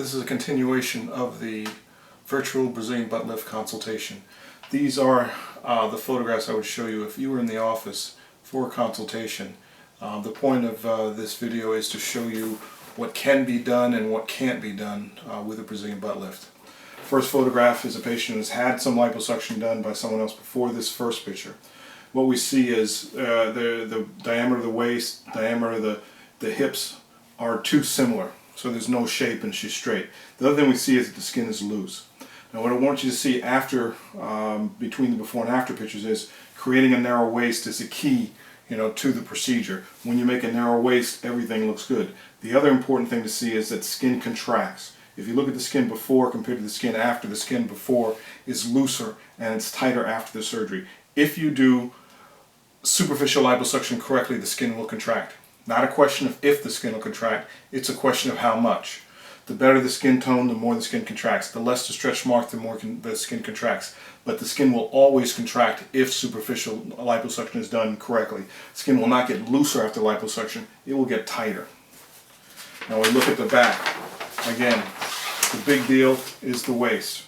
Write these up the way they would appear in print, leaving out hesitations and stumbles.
This is a continuation of the virtual Brazilian butt lift consultation. These are the photographs I would show you if you were in the office for a consultation. The point of this video is to show you what can be done and what can't be done with a Brazilian butt lift. First photograph is a patient who has had some liposuction done by someone else before this first picture. What we see is the diameter of the waist, diameter of the hips are too similar. So there's no shape and she's straight. The other thing we see is that the skin is loose. Now what I want you to see after, between the before and after pictures is creating a narrow waist is a key, to the procedure. When you make a narrow waist, everything looks good. The other important thing to see is that skin contracts. If you look at the skin before compared to the skin after, the skin before is looser and it's tighter after the surgery. If you do superficial liposuction correctly, the skin will contract. Not a question of if the skin will contract, it's a question of how much. The better the skin tone, the more the skin contracts. The less the stretch mark, the more the skin contracts. But the skin will always contract if superficial liposuction is done correctly. Skin will not get looser after liposuction, it will get tighter. Now we look at the back. Again, the big deal is the waist.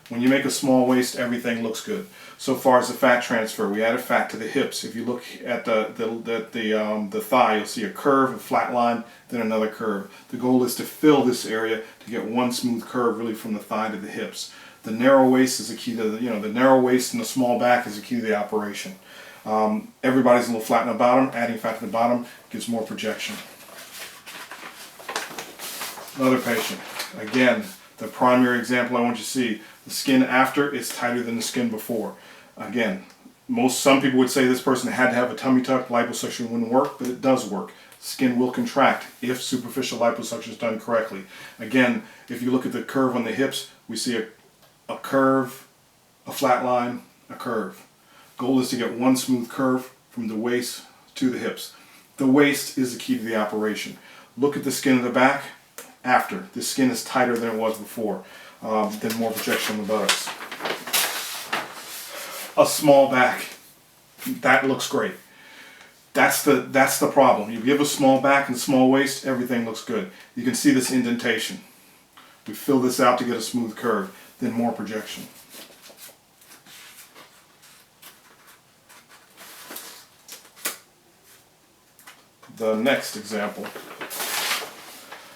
When you make a small waist, everything looks good. So far as the fat transfer, we added fat to the hips. If you look at the thigh, you'll see a curve, a flat line, then another curve. The goal is to fill this area to get one smooth curve really from the thigh to the hips. The narrow waist is the key to the narrow waist and the small back is the key to the operation. Everybody's a little flat in the bottom. Adding fat to the bottom gives more projection. Another patient. Again, the primary example I want you to see, the skin after is tighter than the skin before. Again, some people would say this person had to have a tummy tuck, liposuction wouldn't work, but it does work. Skin will contract if superficial liposuction is done correctly. Again, if you look at the curve on the hips, we see a curve, a flat line, a curve. Goal is to get one smooth curve from the waist to the hips. The waist is the key to the operation. Look at the skin of the back. After, the skin is tighter than it was before, then more projection on the buttocks. A small back, that looks great. That's the problem. You give a small back and small waist, everything looks good. You can see this indentation. We fill this out to get a smooth curve, then more projection. The next example.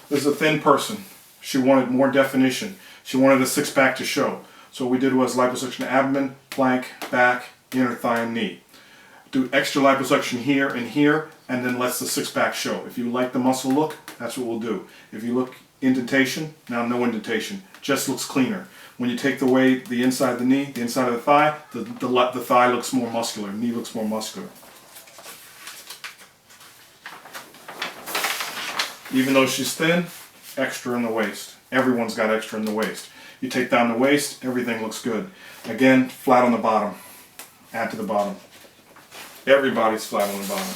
This is a thin person. She wanted more definition. She wanted a six-pack to show. So what we did was liposuction abdomen, plank, back, inner thigh, and knee. Do extra liposuction here, and then lets the six-pack show. If you like the muscle look, that's what we'll do. If you look indentation, now no indentation. Just looks cleaner. When you take away the inside of the knee, the inside of the thigh, the thigh looks more muscular, knee looks more muscular. Even though she's thin, extra in the waist. Everyone's got extra in the waist. You take down the waist, everything looks good. Again, flat on the bottom. Add to the bottom. Everybody's flat on the bottom.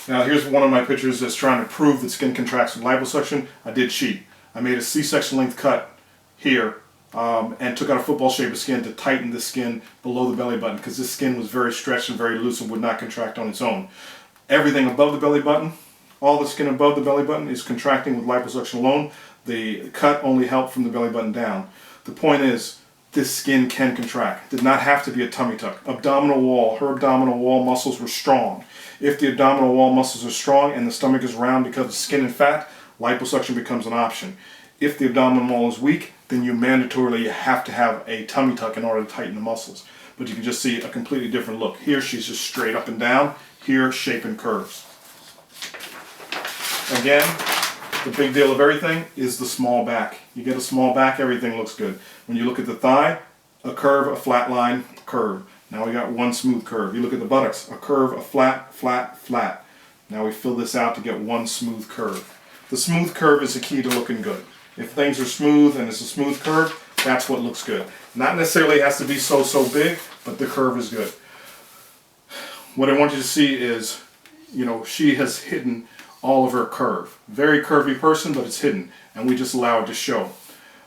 Now here's one of my pictures that's trying to prove that skin contracts with liposuction. I did cheat. I made a C-section length cut here and took out a football shape of skin to tighten the skin below the belly button because this skin was very stretched and very loose and would not contract on its own. Everything above the belly button, all the skin above the belly button is contracting with liposuction alone. The cut only helped from the belly button down. The point is, this skin can contract. It did not have to be a tummy tuck. Abdominal wall, her abdominal wall muscles were strong. If the abdominal wall muscles are strong and the stomach is round because of skin and fat, liposuction becomes an option. If the abdominal wall is weak, then you mandatorily have to have a tummy tuck in order to tighten the muscles. But you can just see a completely different look. Here she's just straight up and down. Here, shape and curves. Again, the big deal of everything is the small back. You get a small back, everything looks good. When you look at the thigh, a curve, a flat line, curve. Now we got one smooth curve. You look at the buttocks, a curve, a flat, flat, flat. Now we fill this out to get one smooth curve. The smooth curve is the key to looking good. If things are smooth and it's a smooth curve, that's what looks good. Not necessarily has to be so big, but the curve is good. What I want you to see is, she has hidden all of her curve. Very curvy person, but it's hidden, and we just allow it to show.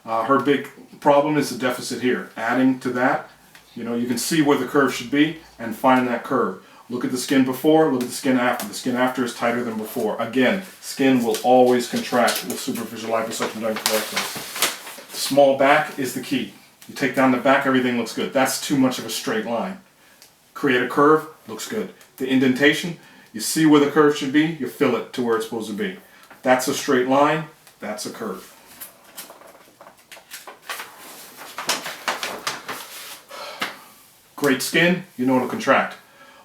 Her big problem is the deficit here. Adding to that, you can see where the curve should be and find that curve. Look at the skin before, look at the skin after. The skin after is tighter than before. Again, skin will always contract with superficial liposuction done correctly. Small back is the key. You take down the back, everything looks good. That's too much of a straight line. Create a curve, looks good. The indentation, you see where the curve should be, you fill it to where it's supposed to be. That's a straight line, that's a curve. Great skin, you know it'll contract.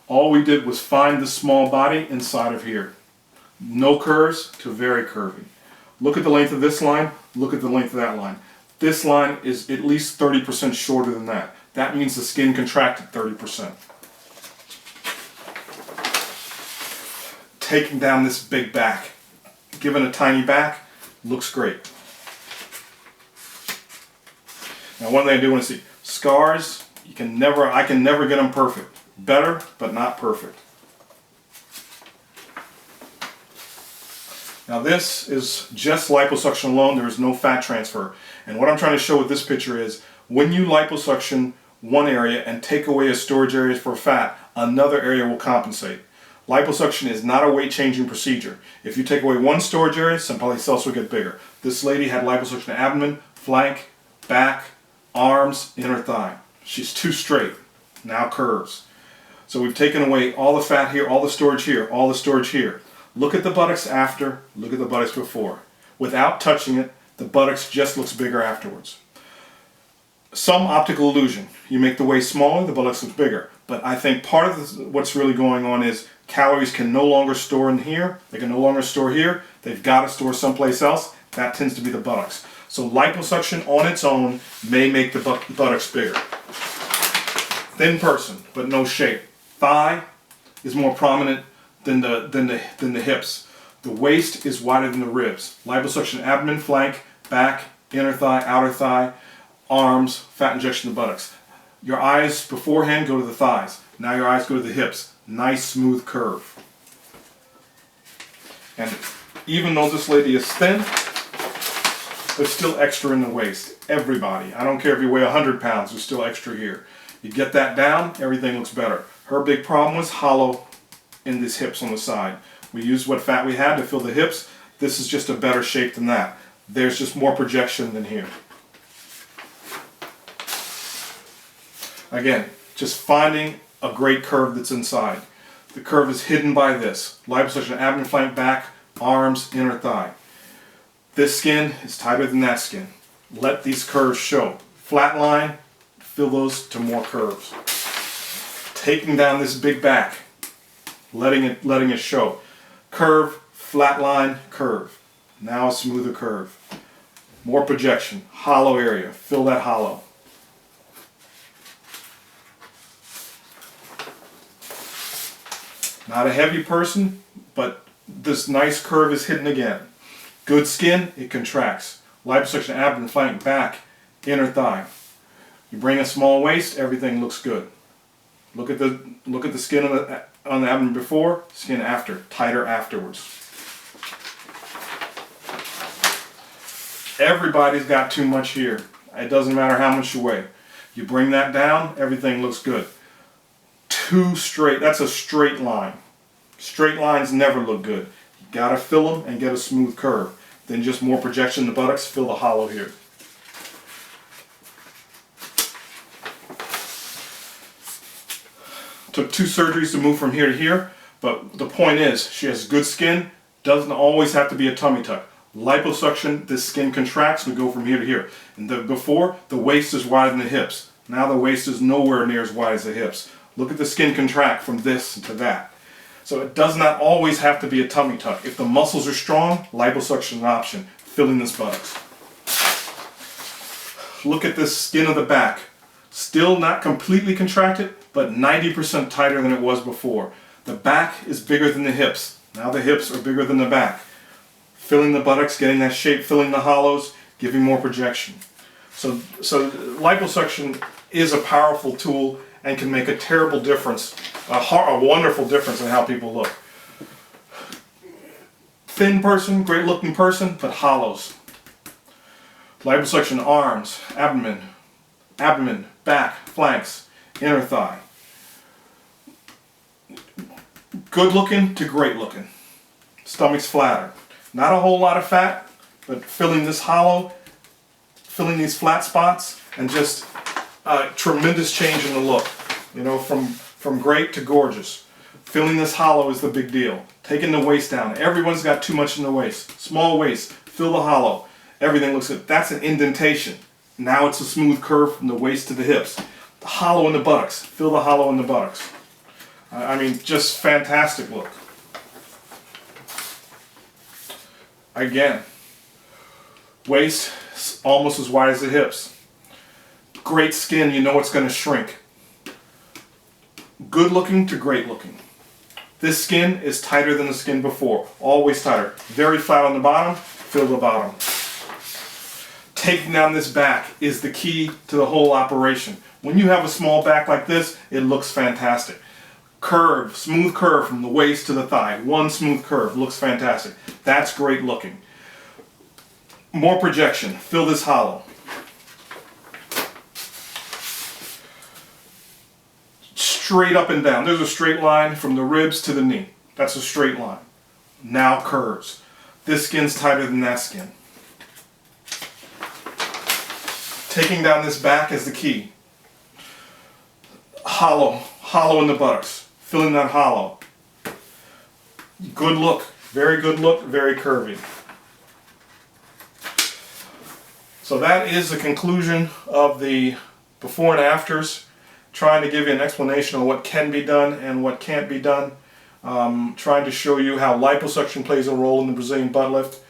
All we did was find the small body inside of here. No curves to very curvy. Look at the length of this line, look at the length of that line. This line is at least 30% shorter than that. That means the skin contracted 30%. Taking down this big back, given a tiny back, looks great. Now one thing I do want to see, scars, I can never get them perfect. Better, but not perfect. Now this is just liposuction alone, there is no fat transfer. And what I'm trying to show with this picture is, when you liposuction one area and take away a storage area for fat, another area will compensate. Liposuction is not a weight changing procedure. If you take away one storage area, someplace else will get bigger. This lady had liposuction abdomen, flank, back, arms, inner thigh. She's too straight, now curves. So we've taken away all the fat here, all the storage here, all the storage here. Look at the buttocks after, look at the buttocks before. Without touching it, the buttocks just looks bigger afterwards. Some optical illusion. You make the waist smaller, the buttocks look bigger. But I think part of this, what's really going on is calories can no longer store in here, they can no longer store here, they've got to store someplace else. That tends to be the buttocks. So liposuction on its own may make the buttocks bigger. Thin person, but no shape. Thigh is more prominent than the hips. The waist is wider than the ribs. Liposuction abdomen, flank, back, inner thigh, outer thigh, arms, fat injection to the buttocks. Your eyes beforehand go to the thighs. Now your eyes go to the hips. Nice smooth curve. And even though this lady is thin, there's still extra in the waist. Everybody. I don't care if you weigh 100 pounds, there's still extra here. You get that down, everything looks better. Her big problem was hollow in these hips on the side. We used what fat we had to fill the hips. This is just a better shape than that. There's just more projection than here. Again, just finding a great curve that's inside. The curve is hidden by this. Liposuction, abdomen, flank, back, arms, inner thigh. This skin is tighter than that skin. Let these curves show. Flat line, fill those to more curves. Taking down this big back, letting it show. Curve, flat line, curve. Now a smoother curve. More projection, hollow area, fill that hollow. Not a heavy person, but this nice curve is hidden again. Good skin, it contracts. Liposuction, abdomen, flank, back, inner thigh. You bring a small waist, everything looks good. Look at the skin on the abdomen before, skin after, tighter afterwards. Everybody's got too much here. It doesn't matter how much you weigh. You bring that down, everything looks good. Too straight, that's a straight line. Straight lines never look good. You gotta fill them and get a smooth curve. Then just more projection in the buttocks, fill the hollow here. Took 2 surgeries to move from here to here, but the point is, she has good skin, doesn't always have to be a tummy tuck. Liposuction, this skin contracts, we go from here to here. And before, the waist is wider than the hips. Now the waist is nowhere near as wide as the hips. Look at the skin contract from this to that. So it does not always have to be a tummy tuck. If the muscles are strong, liposuction is an option. Filling this buttocks. Look at this skin of the back. Still not completely contracted, but 90% tighter than it was before. The back is bigger than the hips. Now the hips are bigger than the back. Filling the buttocks, getting that shape, filling the hollows, giving more projection. So liposuction is a powerful tool and can make a terrible difference, a wonderful difference in how people look. Thin person, great looking person, but hollows. Liposuction, arms, abdomen, back, flanks, inner thigh. Good looking to great looking. Stomach's flatter. Not a whole lot of fat, but filling this hollow, filling these flat spots, and just a tremendous change in the look. You know, from great to gorgeous. Filling this hollow is the big deal. Taking the waist down. Everyone's got too much in the waist. Small waist. Fill the hollow. Everything looks good. That's an indentation. Now it's a smooth curve from the waist to the hips. The hollow in the buttocks. Fill the hollow in the buttocks. I mean, just fantastic look. Again, waist almost as wide as the hips. Great skin, you know it's going to shrink. Good looking to great looking. This skin is tighter than the skin before. Always tighter. Very flat on the bottom. Fill the bottom. Taking down this back is the key to the whole operation. When you have a small back like this, it looks fantastic. Curve, smooth curve from the waist to the thigh. One smooth curve, looks fantastic. That's great looking. More projection, fill this hollow. Straight up and down. There's a straight line from the ribs to the knee. That's a straight line. Now curves. This skin's tighter than that skin. Taking down this back is the key. Hollow in the buttocks. Filling that hollow. Good look, very curvy. So that is the conclusion of the before and afters, trying to give you an explanation of what can be done and what can't be done. Trying to show you how liposuction plays a role in the Brazilian butt lift.